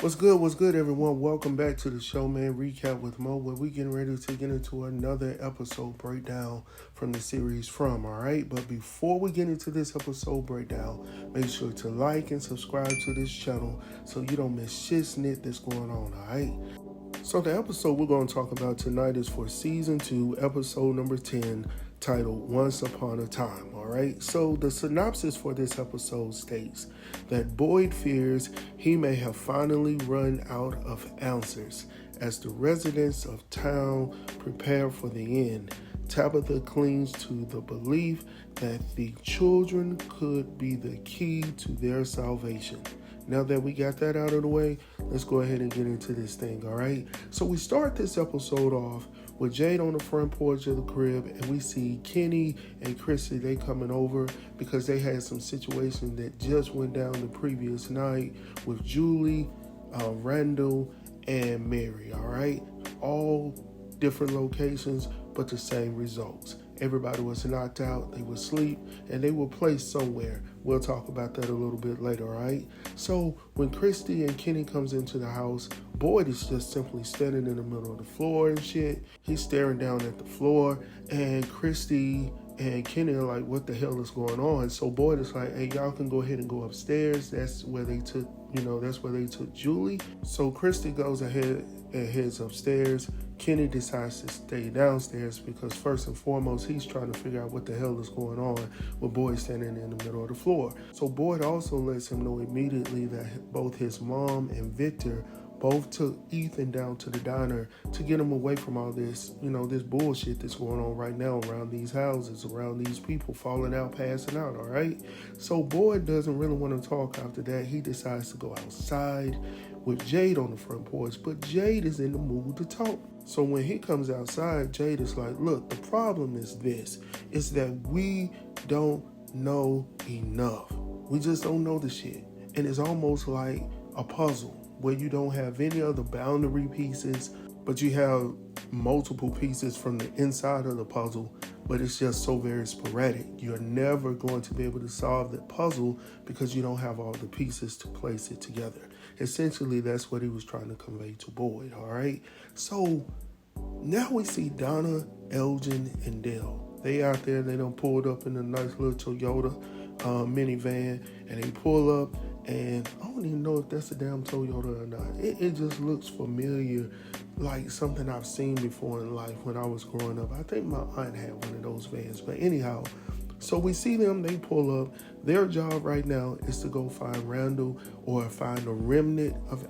What's good, everyone? Welcome back to the show, man. Recap with Mo, where we getting ready to get into another episode breakdown from the series From, all right? But before we get into this episode breakdown, make sure to like and subscribe to this channel so you don't miss shit snit that's going on, all right? So the episode we're going to talk about tonight is for Season 2, Episode number 10, titled Once Upon a Time, all right? So the synopsis for this episode states that Boyd fears he may have finally run out of answers. As the residents of town prepare for the end, Tabitha clings to the belief that the children could be the key to their salvation. Now that we got that out of the way, let's go ahead and get into this thing, all right? So we start this episode off with Jade on the front porch of the crib, and we see Kenny and Chrissy, they coming over because they had some situation that just went down the previous night with Julie, Randall, and Mary, all right? All different locations, but the same results. Everybody was knocked out, they were asleep, and they were placed somewhere. We'll talk about that a little bit later, all right? So when Christy and Kenny comes into the house, Boyd is just simply standing in the middle of the floor and shit. He's staring down at the floor, and Christy and Kenny are like, what the hell is going on? So Boyd is like, hey, y'all can go ahead and go upstairs. That's where they took, Julie. So Christy goes ahead and heads upstairs. Kenny decides to stay downstairs because first and foremost, he's trying to figure out what the hell is going on with Boyd standing in the middle of the floor. So Boyd also lets him know immediately that both his mom and Victor both took Ethan down to the diner to get him away from all this, this bullshit that's going on right now around these houses, around these people falling out, passing out, all right? So Boyd doesn't really want to talk after that. He decides to go outside with Jade on the front porch, but Jade is in the mood to talk. So when he comes outside, Jade is like, look, the problem is this, is that we don't know enough. We just don't know the shit. And it's almost like a puzzle where you don't have any other boundary pieces, but you have multiple pieces from the inside of the puzzle, but it's just so very sporadic. You're never going to be able to solve the puzzle because you don't have all the pieces to place it together. Essentially, that's what he was trying to convey to Boyd, all right? So now we see Donna, Elgin, and Dale. They out there, they done pulled up in a nice little Toyota minivan, and they pull up, and I don't even know if that's a damn Toyota or not. It just looks familiar, like something I've seen before in life when I was growing up. I think my aunt had one of those vans. But anyhow, so we see them, they pull up. Their job right now is to go find Randall or find a remnant of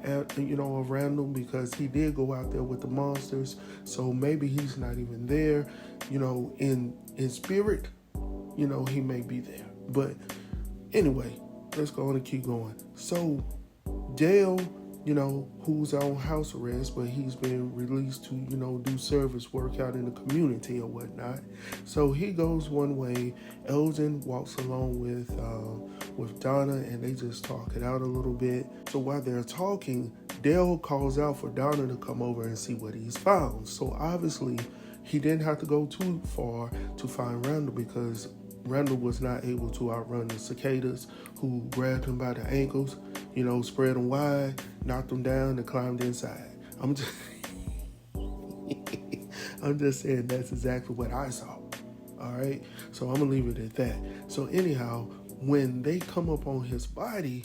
Randall, because he did go out there with the monsters. So maybe he's not even there, in spirit, he may be there. But anyway, let's go on and keep going. So Dale, who's on house arrest, but he's been released to, do service work out in the community or whatnot. So he goes one way. Elgin walks along with Donna, and they just talk it out a little bit. So while they're talking, Dale calls out for Donna to come over and see what he's found. So obviously, he didn't have to go too far to find Randall, because Randall was not able to outrun the cicadas, who grabbed him by the ankles, spread them wide, knocked him down, and climbed inside. I'm just saying that's exactly what I saw. All right, so I'm gonna leave it at that. So anyhow, when they come up on his body,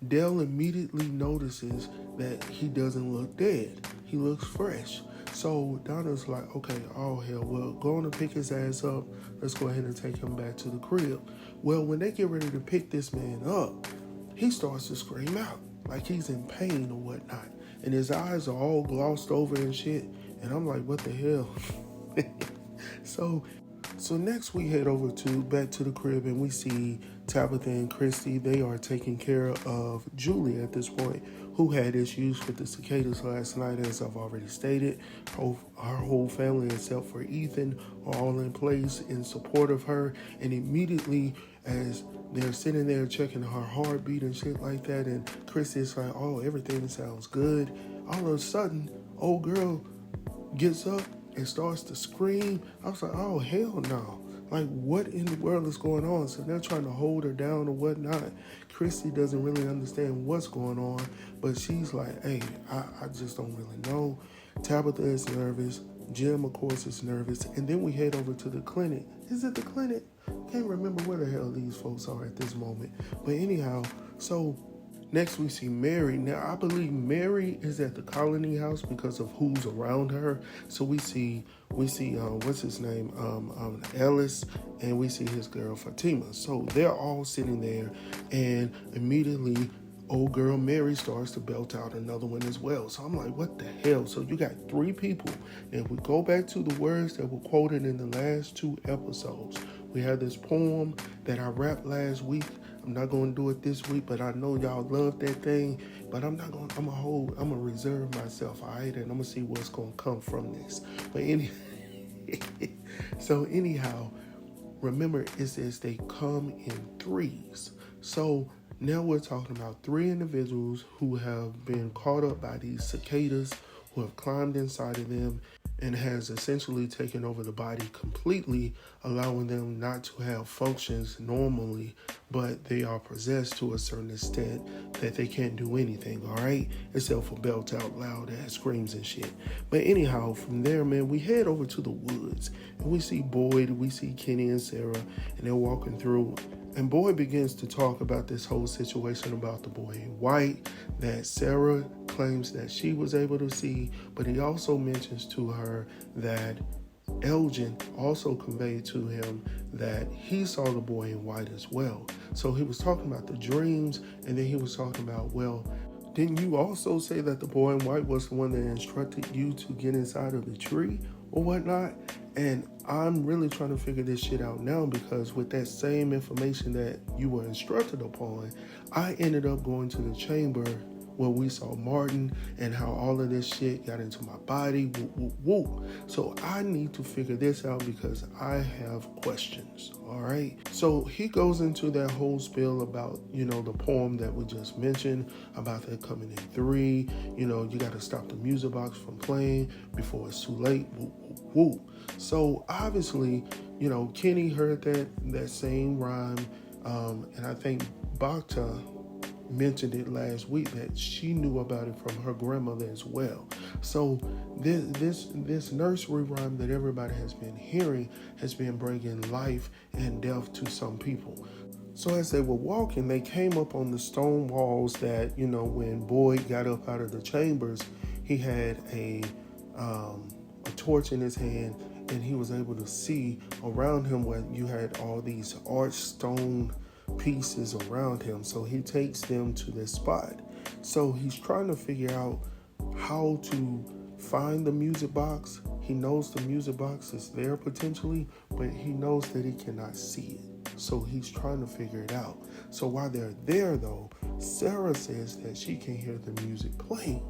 Dale immediately notices that he doesn't look dead. He looks fresh. So Donna's like, okay, oh hell, well, go on and pick his ass up. Let's go ahead and take him back to the crib. Well, when they get ready to pick this man up, he starts to scream out like he's in pain or whatnot. And his eyes are all glossed over and shit. And I'm like, what the hell? So next we head over back to the crib, and we see Tabitha and Christy. They are taking care of Julie at this point, who had issues with the cicadas last night, as I've already stated. Our whole family, except for Ethan, are all in place in support of her. And immediately, as they're sitting there checking her heartbeat and shit like that, and Christy's like, oh, everything sounds good. All of a sudden, old girl gets up and starts to scream. I was like, oh, hell no. Like, what in the world is going on? So they're trying to hold her down or whatnot. Christy doesn't really understand what's going on, but she's like, hey, I just don't really know. Tabitha is nervous. Jim, of course, is nervous. And then we head over to the clinic. Is it the clinic? Can't remember where the hell these folks are at this moment. But anyhow, so next we see Mary. Now I believe Mary is at the Colony House because of who's around her. So we see what's his name, Ellis, and we see his girl Fatima. So they're all sitting there, and immediately old girl Mary starts to belt out another one as well. So I'm like, what the hell? So you got three people. And if we go back to the words that were quoted in the last two episodes, we had this poem that I rapped last week. I'm not going to do it this week, but I know y'all love that thing. But I'm going to reserve myself, all right? And I'm going to see what's going to come from this. But so anyhow, remember it says they come in threes. So now we're talking about three individuals who have been caught up by these cicadas, who have climbed inside of them and has essentially taken over the body completely, allowing them not to have functions normally, but they are possessed to a certain extent that they can't do anything, all right? Except for belt out loud ass screams and shit. But anyhow, from there, man, we head over to the woods and we see Boyd, we see Kenny and Sarah, and they're walking through. And Boyd begins to talk about this whole situation about the boy in white that Sarah claims that she was able to see, but he also mentions to her that Elgin also conveyed to him that he saw the boy in white as well. So he was talking about the dreams, and then he was talking about, well, didn't you also say that the boy in white was the one that instructed you to get inside of the tree or whatnot? And I'm really trying to figure this shit out now, because with that same information that you were instructed upon, I ended up going to the chamber where we saw Martin and how all of this shit got into my body. Whoop, whoop, whoop. So I need to figure this out because I have questions. All right. So he goes into that whole spiel about, the poem that we just mentioned about it coming in three. You got to stop the music box from playing before it's too late. Whoop, whoop, whoop. So obviously, Kenny heard that same rhyme. And I think Bhakta mentioned it last week that she knew about it from her grandmother as well. So this nursery rhyme that everybody has been hearing has been bringing life and death to some people. So as they were walking, they came up on the stone walls that, when Boyd got up out of the chambers, he had a torch in his hand, and he was able to see around him where you had all these arched stone pieces around him. So he takes them to this spot. So he's trying to figure out how to find the music box. He knows the music box is there potentially, but he knows that he cannot see it. So he's trying to figure it out. So while they're there though, Sarah says that she can hear the music playing.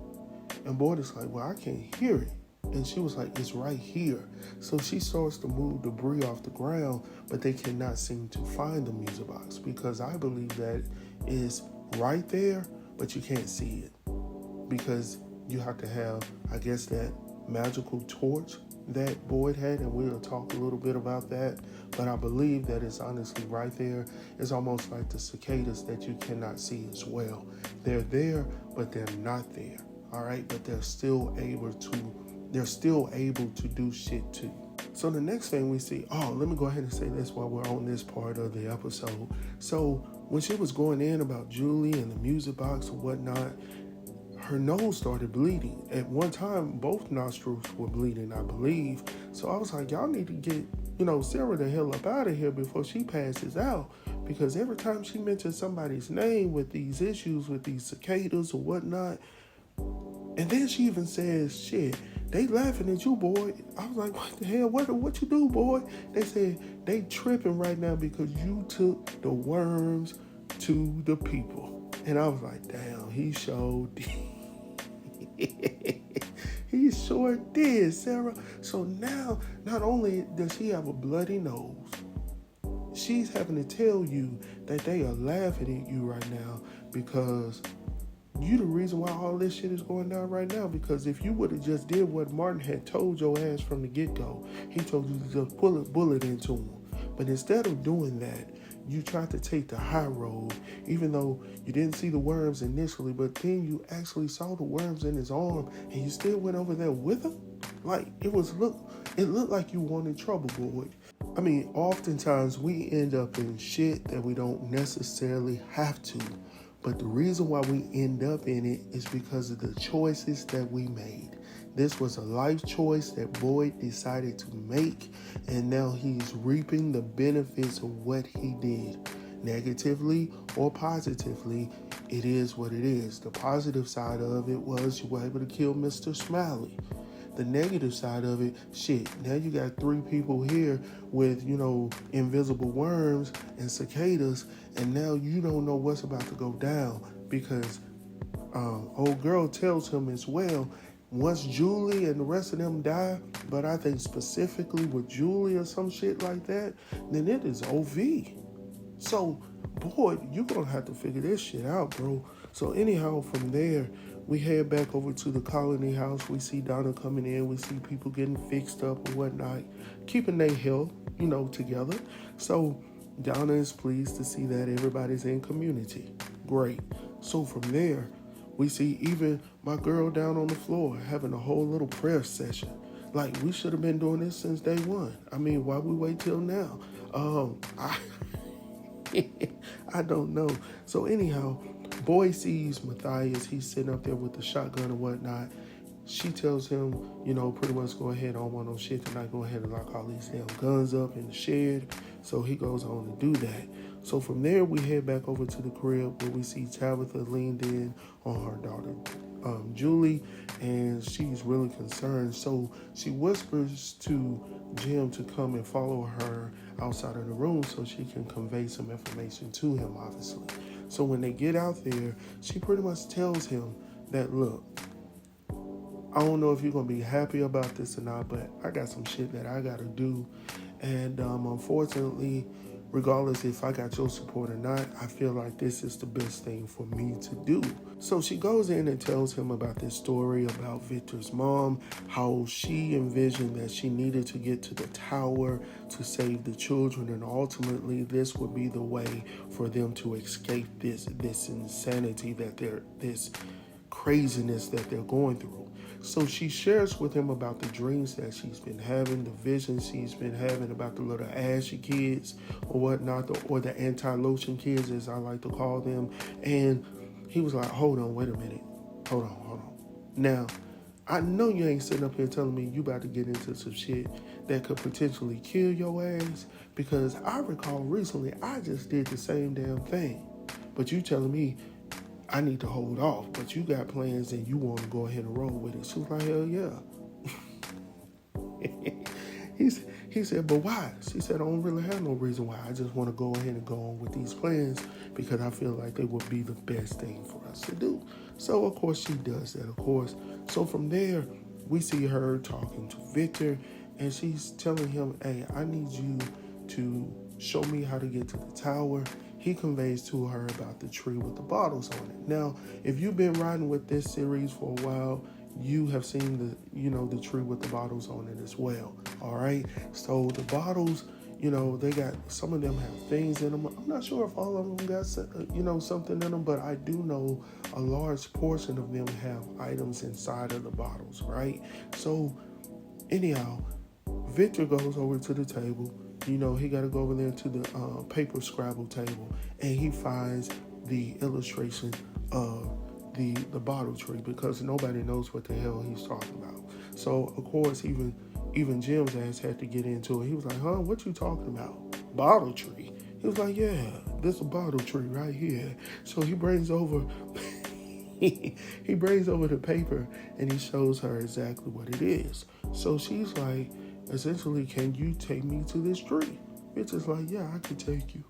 And Boyd is like, well, I can't hear it. And she was like, it's right here. So she starts to move debris off the ground, but they cannot seem to find the music box, because I believe that is right there, but you can't see it because you have to have, I guess, that magical torch that Boyd had, and we'll talk a little bit about that. But I believe that it's honestly right there. It's almost like the cicadas that you cannot see as well. They're there, but they're not there. All right, but they're still able to do shit too. So the next thing we see, let me go ahead and say this while we're on this part of the episode. So when she was going in about Julie and the music box and whatnot, her nose started bleeding. At one time, both nostrils were bleeding, I believe. So I was like, y'all need to get, Sarah the hell up out of here before she passes out. Because every time she mentions somebody's name with these issues with these cicadas or whatnot, and then she even says, shit, they laughing at you, boy. I was like, what the hell? What you do, boy? They said they tripping right now because you took the worms to the people. And I was like, damn, he sure did. He sure did, Sarah. So now, not only does he have a bloody nose, she's having to tell you that they are laughing at you right now because you the reason why all this shit is going down right now. Because if you would have just did what Martin had told your ass from the get-go, he told you to just pull a bullet into him. But instead of doing that, you tried to take the high road, even though you didn't see the worms initially, but then you actually saw the worms in his arm and you still went over there with him? Like it looked like you wanted trouble, boy. I mean, oftentimes we end up in shit that we don't necessarily have to. But the reason why we end up in it is because of the choices that we made. This was a life choice that Boyd decided to make, and now he's reaping the benefits of what he did. Negatively or positively, it is what it is. The positive side of it was you were able to kill Mr. Smiley. The negative side of it, shit, now you got 3 people here with, invisible worms and cicadas, and now you don't know what's about to go down because old girl tells him as well, once Julie and the rest of them die, but I think specifically with Julie or some shit like that, then it is OV. So, boy, you're going to have to figure this shit out, bro. So anyhow, from there, we head back over to the colony house. We see Donna coming in. We see people getting fixed up and whatnot, keeping their health, together. So Donna is pleased to see that everybody's in community. Great. So from there, we see even my girl down on the floor having a whole little prayer session. Like, we should have been doing this since day one. I mean, why we wait till now? I don't know. So anyhow, Boy sees Matthias. He's sitting up there with the shotgun and whatnot. She tells him, pretty much go ahead on one of those shit tonight. Go ahead and lock all these damn guns up in the shed. So he goes on to do that. So from there, we head back over to the crib where we see Tabitha leaned in on her daughter, Julie, and she's really concerned. So she whispers to Jim to come and follow her outside of the room so she can convey some information to him, obviously. So when they get out there, she pretty much tells him that, look, I don't know if you're going to be happy about this or not, but I got some shit that I got to do. And unfortunately, regardless if I got your support or not, I feel like this is the best thing for me to do. So she goes in and tells him about this story about Victor's mom, how she envisioned that she needed to get to the tower to save the children, and ultimately this would be the way for them to escape this insanity this craziness that they're going through. So she shares with him about the dreams that she's been having, the visions she's been having about the little ashy kids or whatnot, or the anti-lotion kids, as I like to call them. And he was like, hold on, wait a minute. Hold on. Now, I know you ain't sitting up here telling me you about to get into some shit that could potentially kill your ass, because I recall recently I just did the same damn thing. But you telling me I need to hold off, but you got plans and you want to go ahead and roll with it. She was like, hell yeah. He said, but why? She said, I don't really have no reason why. I just want to go ahead and go on with these plans because I feel like they would be the best thing for us to do. So, of course, she does that, of course. So from there, we see her talking to Victor, and she's telling him, hey, I need you to show me how to get to the tower. He conveys to her about the tree with the bottles on it. Now, if you've been riding with this series for a while, you have seen the tree with the bottles on it as well. All right. So the bottles, they got, some of them have things in them. I'm not sure if all of them got, something in them, but I do know a large portion of them have items inside of the bottles. Right. So anyhow, Victor goes over to the table. He got to go over there to the paper Scrabble table, and he finds the illustration of the bottle tree, because nobody knows what the hell he's talking about. So, of course, even Jim's ass had to get into it. He was like, huh, what you talking about? Bottle tree? He was like, yeah, this is a bottle tree right here. So he brings over... he brings over the paper, and he shows her exactly what it is. So she's like, essentially, can you take me to this tree? Bitch is like, yeah, I can take you.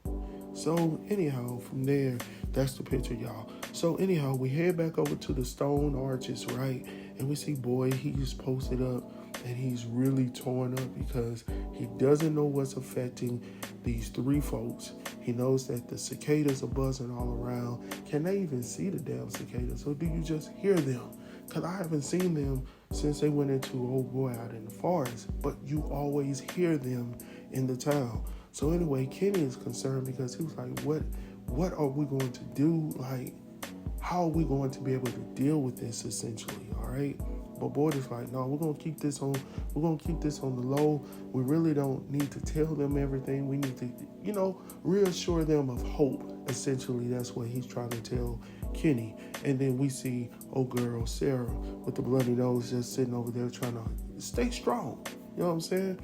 So anyhow, from there, that's the picture, y'all. So anyhow, we head back over to the stone arches, right? And we see Boy, he's posted up, and he's really torn up because he doesn't know what's affecting these 3 folks. He knows that the cicadas are buzzing all around. Can they even see the damn cicadas, or do you just hear them? Because I haven't seen them since they went into Old Boy out in the forest, but you always hear them in the town. So anyway, Kenny is concerned because he was like, what are we going to do? Like, how are we going to be able to deal with this essentially? All right. But Boyd is like, no, we're gonna keep this on. We're gonna keep this on the low. We really don't need to tell them everything. We need to, reassure them of hope. Essentially, that's what he's trying to tell Kenny. And then we see old girl Sarah with the bloody nose just sitting over there trying to stay strong. You know what I'm saying?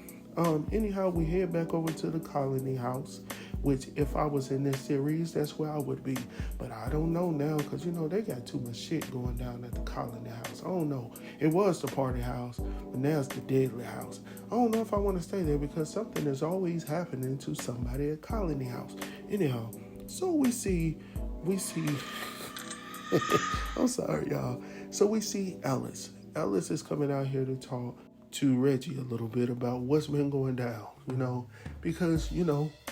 Anyhow, we head back over to the colony house, which if I was in this series, that's where I would be. But I don't know now because, they got too much shit going down at the colony house. I don't know. It was the party house, but now it's the deadly house. I don't know if I want to stay there because something is always happening to somebody at colony house. Anyhow, so we see, I'm sorry, y'all. So we see Ellis. Ellis is coming out here to talk to Reggie a little bit about what's been going down, because,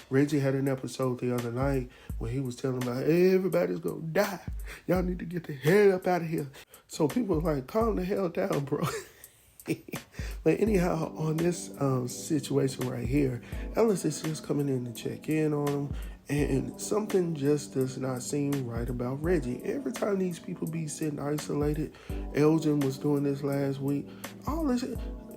Reggie had an episode the other night where he was telling about everybody's going to die. Y'all need to get the hell up out of here. So people were like, calm the hell down, bro. But anyhow, on this situation right here, Ellis is just coming in to check in on him. And something just does not seem right about Reggie. Every time these people be sitting isolated, Elgin was doing this last week, all this,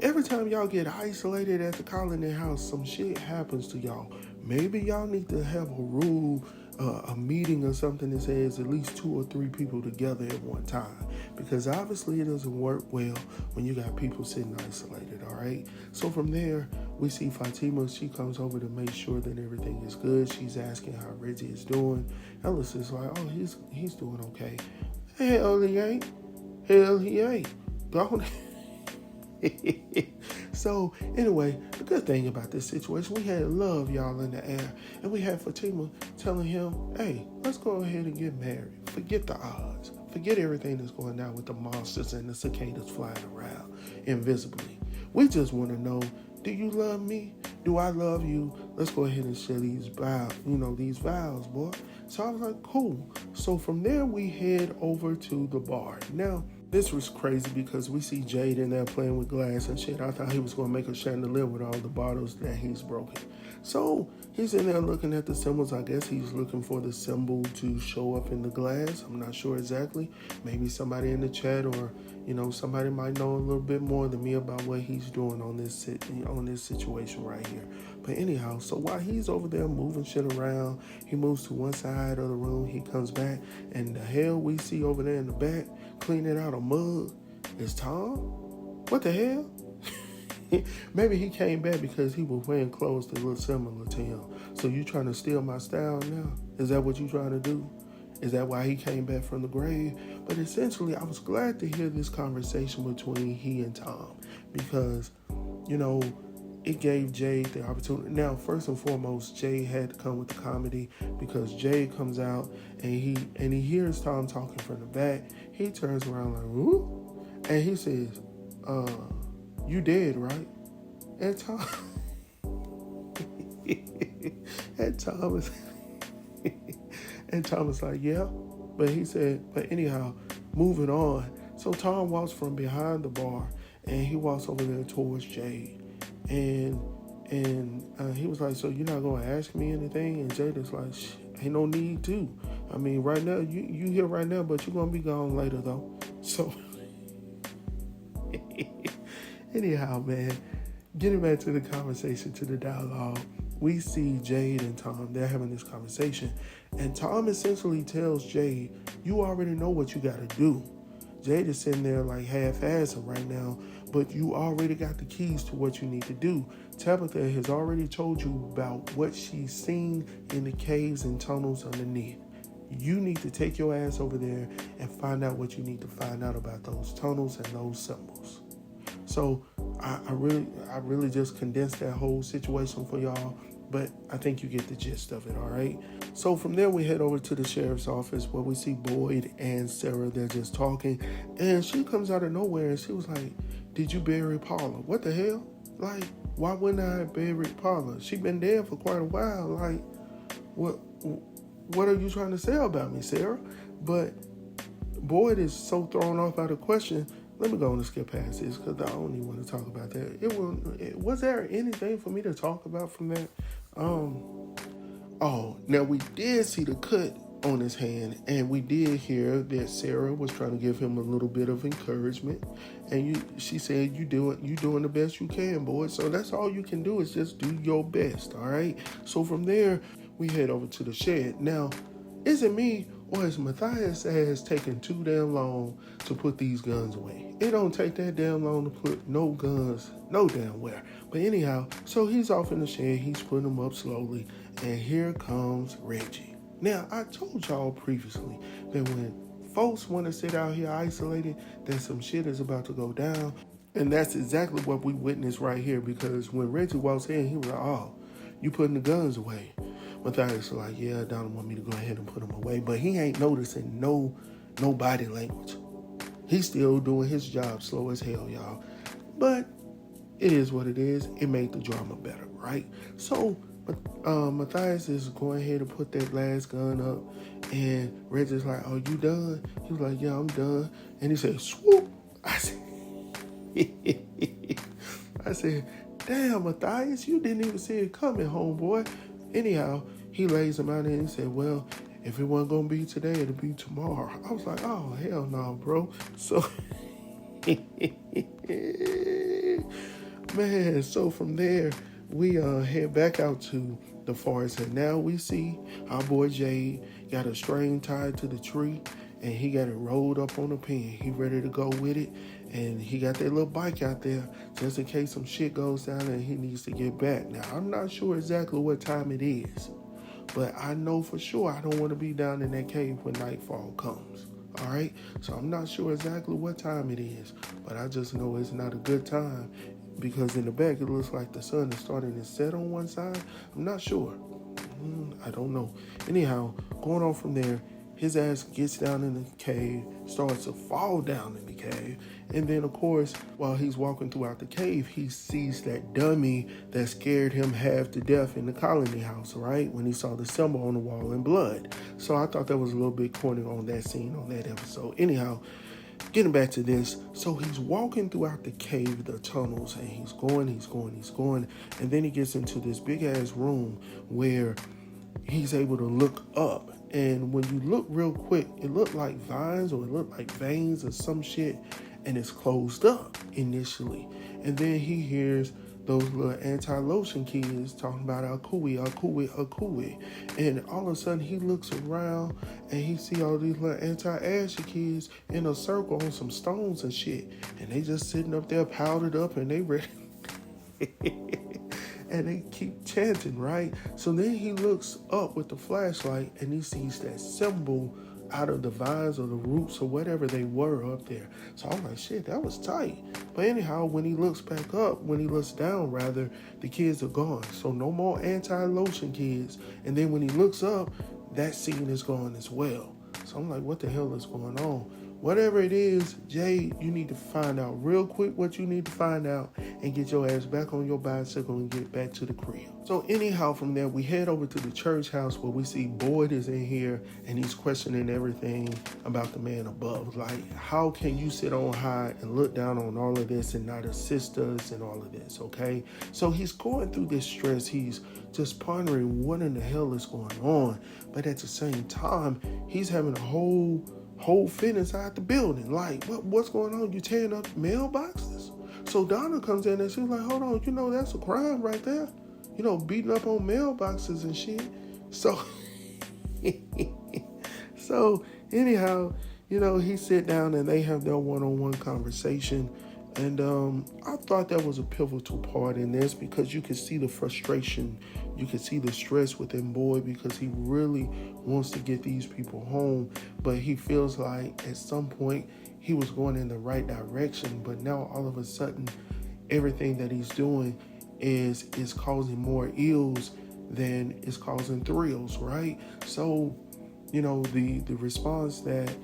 every time y'all get isolated at the colony house, some shit happens to y'all. Maybe y'all need to have a rule, a meeting or something that says at least 2 or 3 people together at one time. Because obviously it doesn't work well when you got people sitting isolated, all right? So from there, we see Fatima. She comes over to make sure that everything is good. She's asking how Reggie is doing. Ellis is like, oh, he's doing okay. Hell, he ain't. Hell, he ain't. Gone. So anyway, the good thing about this situation, we had love, y'all, in the air, and we had Fatima telling him, hey, let's go ahead and get married. Forget the odds. Forget everything that's going down with the monsters and the cicadas flying around invisibly. We just want to know, do you love me? Do I love you? Let's go ahead and share these vows, these vows, boy. So I was like, cool. So from there, we head over to the bar. Now, this was crazy because we see Jade in there playing with glass and shit. I thought he was going to make a chandelier with all the bottles that he's broken. So he's in there looking at the symbols. I guess he's looking for the symbol to show up in the glass. I'm not sure exactly. Maybe somebody in the chat or, somebody might know a little bit more than me about what he's doing on this situation right here. But anyhow, so while he's over there moving shit around, he moves to one side of the room. He comes back, and the hell we see over there in the back, cleaning out a mug, is Tom. What the hell? Maybe he came back because he was wearing clothes that look similar to him. So you trying to steal my style now? Is that what you trying to do? Is that why he came back from the grave? But essentially, I was glad to hear this conversation between he and Tom because, it gave Jade the opportunity. Now, first and foremost, Jade had to come with the comedy because Jade comes out and he hears Tom talking from the back. He turns around like, ooh, and he says, you dead, right? And Tom and Tom was like, yeah. But he said, but anyhow, moving on. So Tom walks from behind the bar and he walks over there towards Jade. And he was like, so you're not going to ask me anything? And Jade is like, ain't no need to. I mean, right now, you here right now, but you're going to be gone later, though. So, anyhow, man, getting back to the conversation, to the dialogue, we see Jade and Tom. They're having this conversation. And Tom essentially tells Jade, you already know what you got to do. Jade is sitting there like half-assing right now, but you already got the keys to what you need to do. Tabitha has already told you about what she's seen in the caves and tunnels underneath. You need to take your ass over there and find out what you need to find out about those tunnels and those symbols. So I really just condensed that whole situation for y'all, but I think you get the gist of it, all right? So from there, we head over to the sheriff's office where we see Boyd and Sarah. They're just talking, and she comes out of nowhere, and she was like, did you bury Paula? What the hell? Like, why wouldn't I have buried Paula? She been dead for quite a while. Like, what are you trying to say about me, Sarah? But Boyd is so thrown off by the question. Let me go on and skip past this because I don't even want to talk about that. Was there anything for me to talk about from that? Oh, now we did see the cut on his hand, and we did hear that Sarah was trying to give him a little bit of encouragement, and she said, you doing the best you can, boy. So that's all you can do is just do your best, all right? So from there, we head over to the shed. Now, is it me or is Matthias has taken too damn long to put these guns away? It don't take that damn long to put no guns no damn where. But anyhow, so he's off in the shed, he's putting them up slowly, and here comes Reggie. Now, I told y'all previously that when folks want to sit out here isolated, that some shit is about to go down. And that's exactly what we witnessed right here, because when Reggie walks in, he was like, oh, you putting the guns away. Matthias was like, yeah, Donald want me to go ahead and put them away. But he ain't noticing no body language. He's still doing his job slow as hell, y'all. But it is what it is. It made the drama better, right? So Matthias is going ahead and put that last gun up, and Reggie's like, oh, you done? He was like, yeah, I'm done. And he said, swoop. I said, damn, Matthias, you didn't even see it coming, homeboy. Anyhow, he lays him out and he said, well, if it wasn't going to be today, it'll be tomorrow. I was like, oh, hell no, bro. So, man, so from there, we head back out to the forest, and now we see our boy Jade got a string tied to the tree, and he got it rolled up on a pin. He ready to go with it, and he got that little bike out there just in case some shit goes down and he needs to get back. Now, I'm not sure exactly what time it is, but I know for sure I don't want to be down in that cave when nightfall comes. All right? So I'm not sure exactly what time it is, but I just know it's not a good time, because in the back it looks like the sun is starting to set on one side. I'm not sure. I don't know. Anyhow, going on from there, his ass gets down in the cave, starts to fall down in the cave, and then, of course, while he's walking throughout the cave, he sees that dummy that scared him half to death in the colony house, right? When he saw the symbol on the wall in blood. So I thought that was a little bit corny on that scene, on that episode. Anyhow, getting back to this, so he's walking throughout the cave, the tunnels, and he's going, and then he gets into this big-ass room where he's able to look up. And when you look real quick, it looked like vines or it looked like veins or some shit, and it's closed up initially. And then he hears those little anti-lotion kids talking about Akui. And all of a sudden he looks around and he see all these little anti-ashy kids in a circle on some stones and shit. And they just sitting up there powdered up and they ready. And they keep chanting, right? So then he looks up with the flashlight and he sees that symbol out of the vines or the roots or whatever they were up there. So I'm like, shit, that was tight. But anyhow, when he looks back up, when he looks down rather, the kids are gone. So no more anti-lotion kids. And then when he looks up, that scene is gone as well. So I'm like, what the hell is going on? Whatever it is, Jade, you need to find out real quick what you need to find out and get your ass back on your bicycle and get back to the crib. So anyhow, from there, we head over to the church house where we see Boyd is in here and he's questioning everything about the man above. Like, how can you sit on high and look down on all of this and not assist us and all of this, okay? So he's going through this stress. He's just pondering what in the hell is going on. But at the same time, he's having a whole fit inside the building. Like, what's going on? You tearing up mailboxes? So Donna comes in and she's like, hold on, that's a crime right there. Beating up on mailboxes and shit. So, anyhow, he sit down and they have their one-on-one conversation. And I thought that was a pivotal part in this because you could see the frustration, you could see the stress within Boyd because he really wants to get these people home, but he feels like at some point he was going in the right direction, but now all of a sudden everything that he's doing is causing more ills than it's causing thrills, right? So, the response that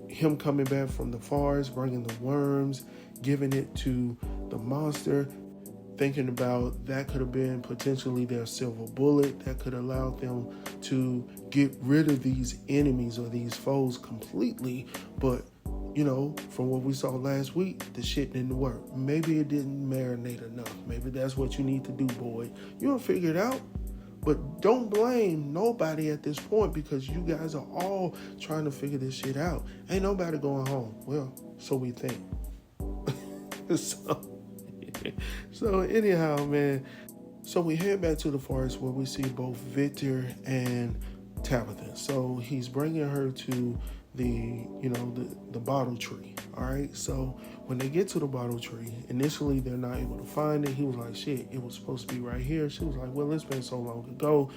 him coming back from the forest, bringing the worms, giving it to the monster, thinking about that could have been potentially their silver bullet that could allow them to get rid of these enemies or these foes completely. But, from what we saw last week, the shit didn't work. Maybe it didn't marinate enough. Maybe that's what you need to do, boy. You'll figure it out. But don't blame nobody at this point because you guys are all trying to figure this shit out. Ain't nobody going home. Well, so we think. so, so anyhow, man. So we head back to the forest where we see both Victor and Tabitha. So he's bringing her to the bottle tree. All right. So when they get to the bottle tree, initially they're not able to find it. He was like, "Shit, it was supposed to be right here." She was like, "Well, it's been so long ago."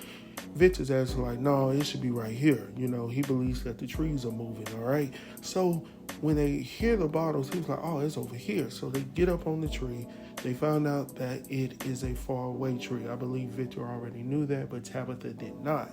Victor's actually like, "No, it should be right here." He believes that the trees are moving. All right. So when they hear the bottles, he was like, "Oh, it's over here." So they get up on the tree. They found out that it is a faraway tree. I believe Victor already knew that, but Tabitha did not.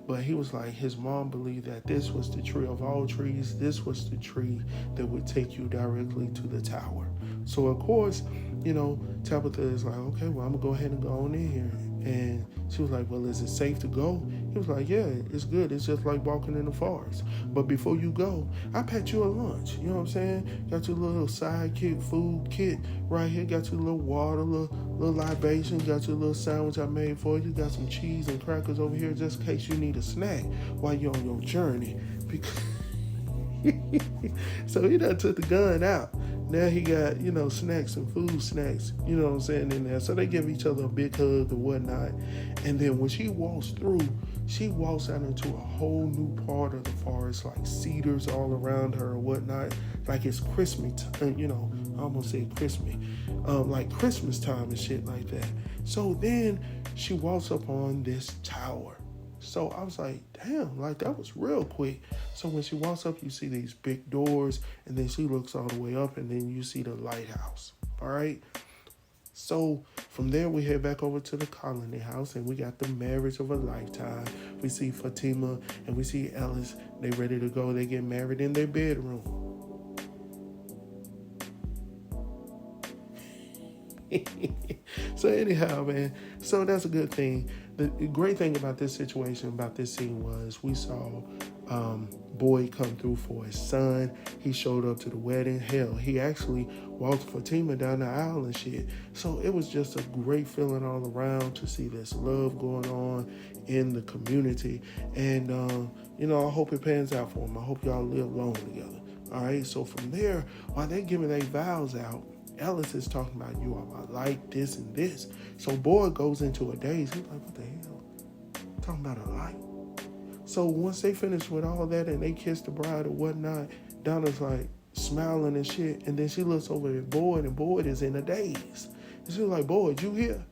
But he was like, his mom believed that this was the tree of all trees. This was the tree that would take you directly to the tower. So, of course, Tabitha is like, okay, well, I'm going to go ahead and go on in here. And she was like, well, is it safe to go? He was like, yeah, it's good. It's just like walking in the forest. But before you go, I packed you a lunch. You know what I'm saying? Got your little sidekick food kit right here. Got your little water, little libation. Got your little sandwich I made for you. Got some cheese and crackers over here just in case you need a snack while you're on your journey. Because so he done took the gun out. Now he got, snacks and food snacks, you know what I'm saying, in there. So they give each other a big hug and whatnot. And then when she walks through, she walks out into a whole new part of the forest, like cedars all around her and whatnot. Like it's Christmas, I almost said Christmas. Like Christmas time and shit like that. So then she walks up on this tower. So I was like, damn, like that was real quick. So when she walks up, you see these big doors, and then she looks all the way up, and then you see the lighthouse. All right. So from there, we head back over to the colony house, and we got the marriage of a lifetime. We see Fatima and we see Ellis. They ready to go. They get married in their bedroom. So anyhow, man, so that's a good thing. The great thing about this situation, about this scene, was we saw Boyd come through for his son. He showed up to the wedding. Hell, he actually walked Fatima down the aisle and shit. So it was just a great feeling all around to see this love going on in the community. And, I hope it pans out for him. I hope y'all live long together. All right, so from there, while they're giving their vows out, Ellis is talking about, you are my light, this and this. So Boyd goes into a daze. He's like, what the hell? Talking about a light. So once they finish with all that and they kiss the bride or whatnot, Donna's like smiling and shit. And then she looks over at Boyd, and Boyd is in a daze. And she's like, Boyd, you here?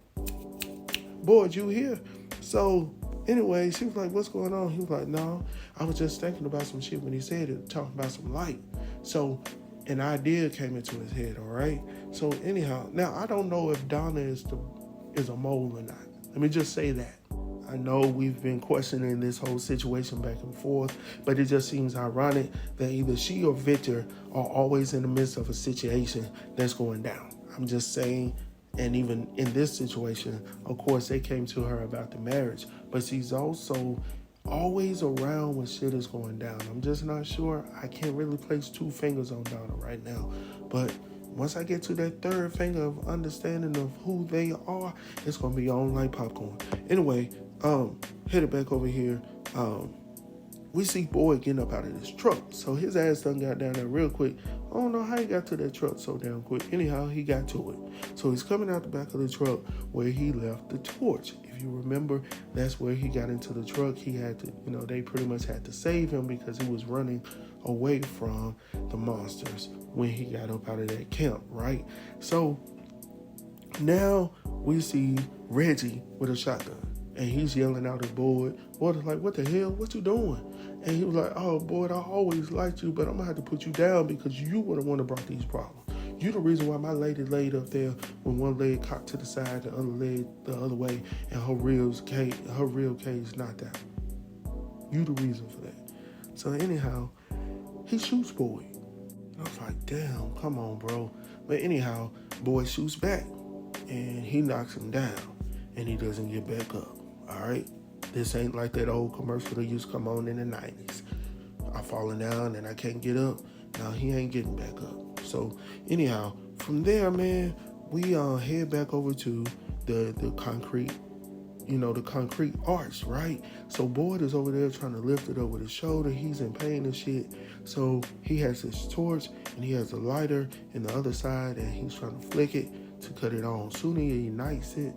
Boyd, you here? So anyway, she was like, what's going on? He was like, no, I was just thinking about some shit when he said it, talking about some light. So an idea came into his head, all right? So anyhow, now I don't know if Donna is a mole or not. Let me just say that. I know we've been questioning this whole situation back and forth, but it just seems ironic that either she or Victor are always in the midst of a situation that's going down. I'm just saying, and even in this situation, of course, they came to her about the marriage, but she's also always around when shit is going down. I'm just not sure. I can't really place two fingers on Donna right now. But once I get to that third finger of understanding of who they are, it's going to be on like popcorn. Anyway, headed back over here. We see Boyd getting up out of this truck. So his ass done got down there real quick. I don't know how he got to that truck so damn quick. Anyhow, he got to it. So he's coming out the back of the truck where he left the torch. If you remember, that's where he got into the truck. He had to, they pretty much had to save him because he was running away from the monsters when he got up out of that camp, right? So now we see Reggie with a shotgun. And he's yelling out at Boyd. Boyd is like, what the hell? What you doing? And he was like, oh, Boyd, I always liked you, but I'm going to have to put you down because you were the one that brought these problems. You the reason why my lady laid up there with one leg cocked to the side, the other leg the other way, and her real cage knocked out. You the reason for that. So anyhow, he shoots Boyd. And I was like, damn, come on, bro. But anyhow, Boyd shoots back, and he knocks him down, and he doesn't get back up. All right? This ain't like that old commercial that used to come on in the 90s. I falling down and I can't get up. Now he ain't getting back up. So anyhow, from there, man, we head back over to the concrete, the concrete arch, right? So Boyd is over there trying to lift it up with his shoulder. He's in pain and shit. So he has his torch and he has a lighter in the other side and he's trying to flick it to cut it on. Soon as he ignites it,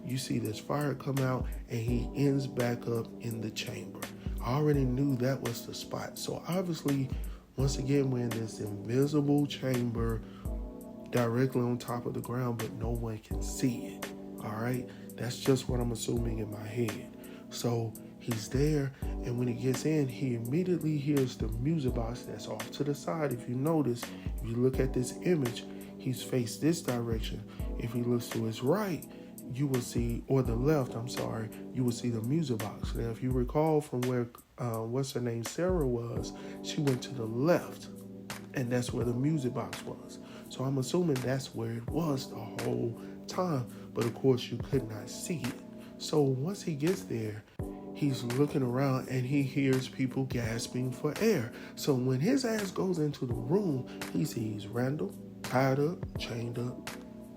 you see this fire come out and he ends back up in the chamber. I already knew that was the spot. So obviously, once again, we're in this invisible chamber directly on top of the ground, but no one can see it. All right? That's just what I'm assuming in my head. So he's there, and when he gets in, he immediately hears the music box that's off to the side. If you notice, if you look at this image, he's faced this direction. If he looks to his right, you will see, or the left, I'm sorry, you will see the music box. Now, if you recall from where, what's her name, Sarah was, she went to the left, and that's where the music box was. So I'm assuming that's where it was the whole time, but of course you could not see it. So once he gets there, he's looking around and he hears people gasping for air. So when his ass goes into the room, he sees Randall tied up, chained up.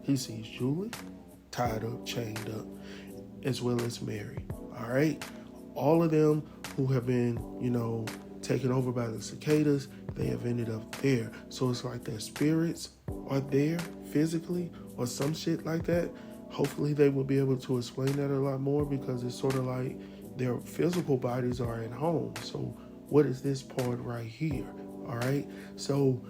He sees Julie tied up, chained up, as well as Mary. All right? All of them who have been, taken over by the cicadas, they have ended up there. So it's like their spirits are there physically or some shit like that. Hopefully they will be able to explain that a lot more, because it's sort of like their physical bodies are at home. So what is this part right here? All right? So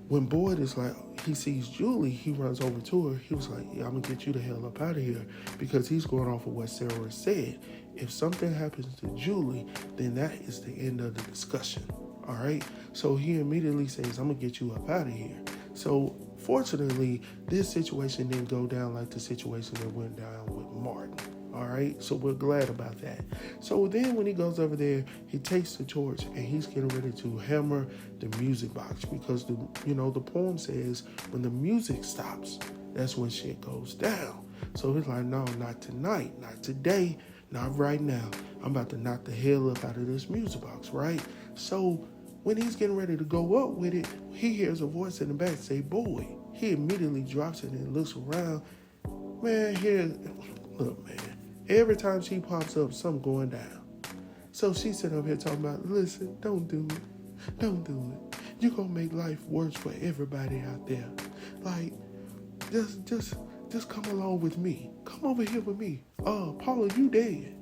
when Boyd is like, he sees Julie, he runs over to her. He was like, yeah, I'm going to get you the hell up out of here, because he's going off of what Sarah said. If something happens to Julie, then that is the end of the discussion. All right? So he immediately says, I'm going to get you up out of here. So fortunately, this situation didn't go down like the situation that went down with Martin. All right, so we're glad about that. So then when he goes over there, he takes the torch and he's getting ready to hammer the music box, because the poem says when the music stops, that's when shit goes down. So he's like, no, not tonight, not today, not right now. I'm about to knock the hell up out of this music box, right? So when he's getting ready to go up with it, he hears a voice in the back say, "Boy." He immediately drops it and looks around. Look, man. Every time she pops up, something going down. So she's sitting up here talking about, listen, don't do it. Don't do it. You're going to make life worse for everybody out there. Like, just come along with me. Come over here with me. Paula, you dead.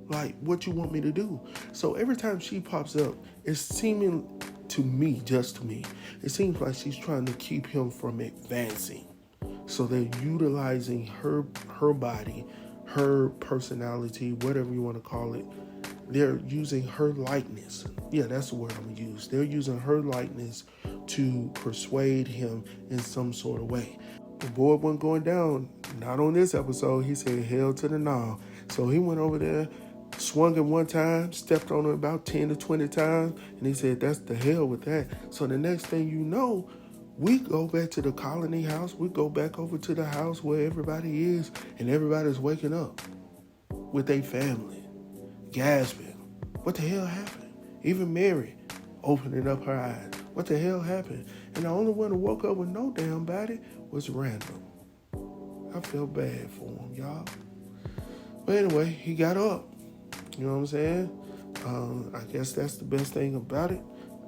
Like, what you want me to do? So every time she pops up, it's seeming to me, just to me, it seems like she's trying to keep him from advancing. So they're utilizing her body, her personality, whatever you want to call it. They're using her likeness. Yeah, that's the word I'm going to use. They're using her likeness to persuade him in some sort of way. The boy wasn't going down, not on this episode. He said, hell to the no. So he went over there, swung it one time, stepped on it about 10 to 20 times, and he said, that's the hell with that. So the next thing you know, we go back to the colony house. We go back over to the house where everybody is, and everybody's waking up with their family, gasping. What the hell happened? Even Mary opening up her eyes. What the hell happened? And the only one who woke up with no damn body was Randall. I feel bad for him, y'all. But anyway, he got up. You know what I'm saying? I guess that's the best thing about it.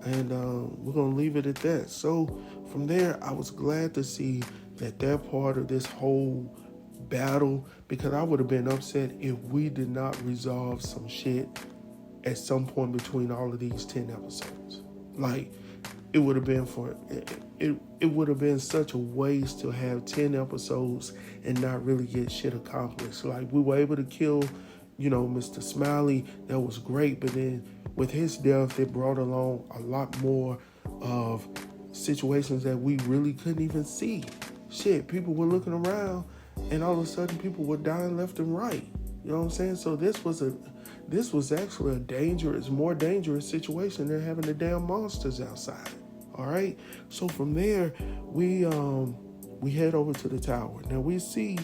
And we're going to leave it at that. So from there, I was glad to see that they're part of this whole battle, because I would have been upset if we did not resolve some shit at some point between all of these 10 episodes. Like, it would have been it would have been such a waste to have 10 episodes and not really get shit accomplished. Like, we were able to kill, Mr. Smiley. That was great. But then with his death, it brought along a lot more of situations that we really couldn't even see. Shit, people were looking around and all of a sudden people were dying left and right. You know what I'm saying? So this was actually a more dangerous situation than having the damn monsters outside. All right. So from there, we head over to the tower. Now we see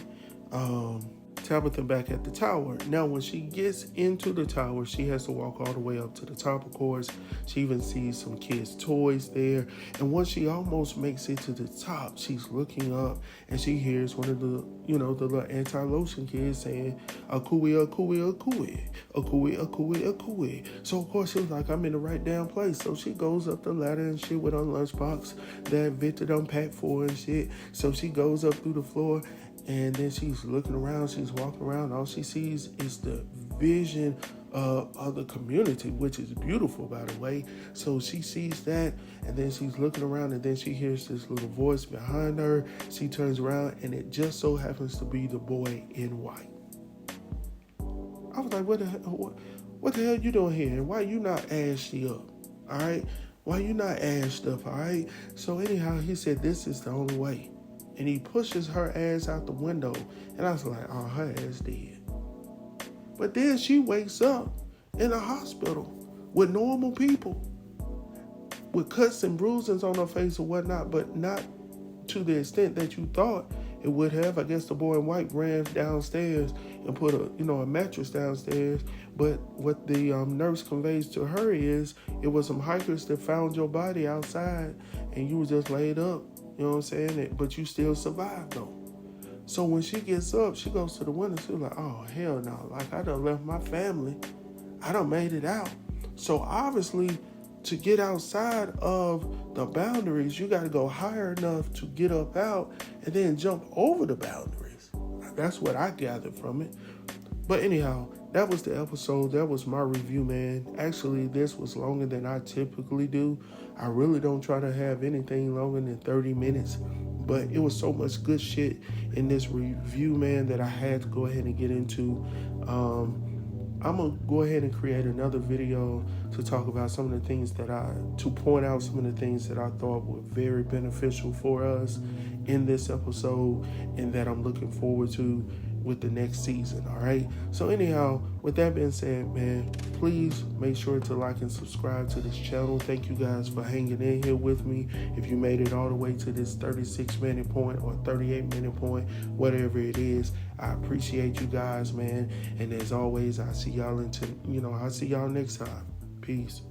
Tabitha back at the tower. Now, when she gets into the tower, she has to walk all the way up to the top, of course. She even sees some kids' toys there. And once she almost makes it to the top, she's looking up and she hears one of the, the little anti-lotion kids saying, "Akui, akui, akui, akui, akui, akui." So, of course, she was like, I'm in the right damn place. So she goes up the ladder and shit with her lunchbox that Victor done packed for her and shit. So she goes up through the floor. And then she's looking around, she's walking around. All she sees is the vision of the community, which is beautiful, by the way. So she sees that, and then she's looking around, and then she hears this little voice behind her. She turns around, and it just so happens to be the boy in white. I was like, what the hell you doing here? And why you not ashy up? All right? Why you not ashed up? All right? So anyhow, he said, this is the only way. And he pushes her ass out the window. And I was like, oh, her ass dead. But then she wakes up in a hospital with normal people, with cuts and bruises on her face or whatnot, but not to the extent that you thought it would have. I guess the boy in white ran downstairs and put a mattress downstairs. But what the nurse conveys to her is it was some hikers that found your body outside and you were just laid up. You know what I'm saying? But you still survived, though. So when she gets up, she goes to the window. She's like, oh, hell no. Like, I done left my family. I done made it out. So obviously, to get outside of the boundaries, you got to go higher enough to get up out and then jump over the boundaries. That's what I gathered from it. But anyhow, that was the episode. That was my review, man. Actually, this was longer than I typically do. I really don't try to have anything longer than 30 minutes. But it was so much good shit in this review, man, that I had to go ahead and get into. I'm going to go ahead and create another video to talk about some of the things to point out some of the things that I thought were very beneficial for us in this episode and that I'm looking forward to with the next season, all right? So anyhow, with that being said, man, please make sure to like and subscribe to this channel. Thank you guys for hanging in here with me. If you made it all the way to this 36-minute point or 38-minute point, whatever it is, I appreciate you guys, man. And as always, I see y'all next time. Peace.